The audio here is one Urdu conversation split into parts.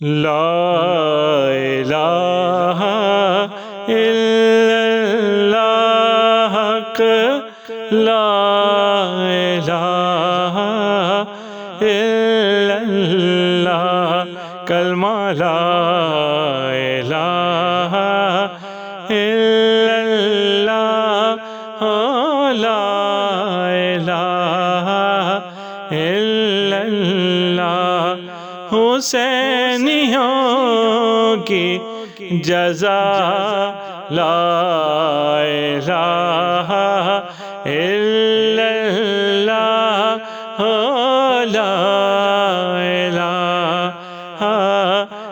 لا الہ الا اللہ حق لا الہ الا اللہ کلمہ لا الہ الا اللہ لا الہ الا اللہ حسینیوں کی جزا لا الہ الا اللہ لا الہ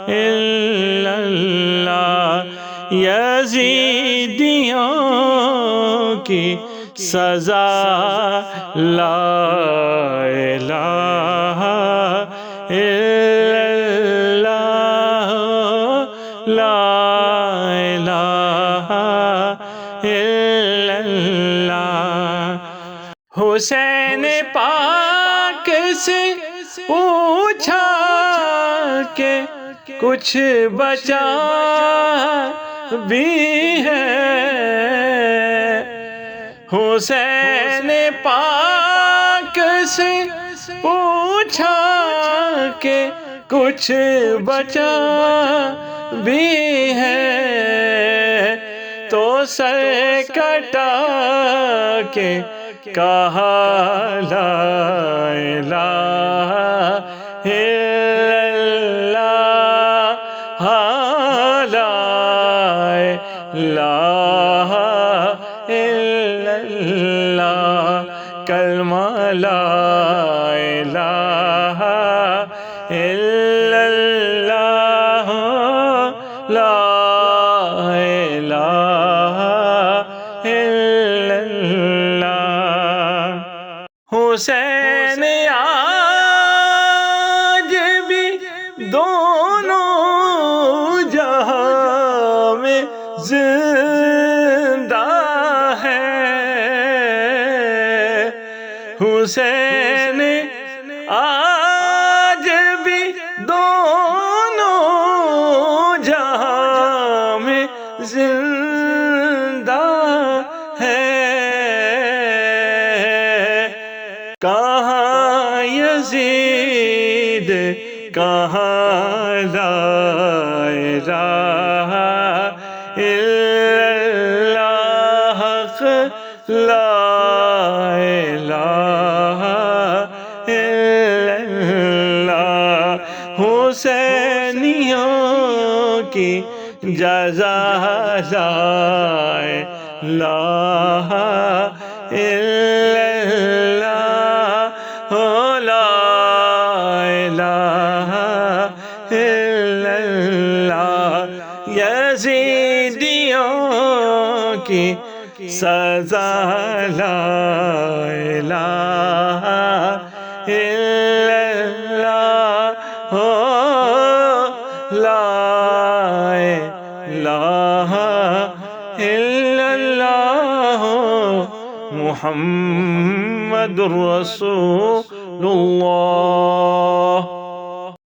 الا اللہ یزیدیوں کی سزا لا الہ الا اللہ لا الہ الا اللہ حسین پاک سے پوچھا کہ کچھ بچا بھی ہے حسین پاک سے پوچھا کہ کچھ بچا بھی ہے تو سر کٹا کے کہا لا الہ الا اللہ لا الہ الا اللہ کلمہ لا الہ الا اللہ لا الہ الا اللہ حسین آج بھی دونوں جہاں میں زندہ ہے حسین آج بھی دونوں جہاں میں زندہ ہے کہاں یزید کہاں لا الہ الا اللہ حق لا الہ الا اللہ حسینیوں کی جزا لا الہ الا اللہ لا الہ الا اللہ یزیدیوں کی سزا لا الہ الا اللہ لا الہ الا اللہ محمد رسول اللہ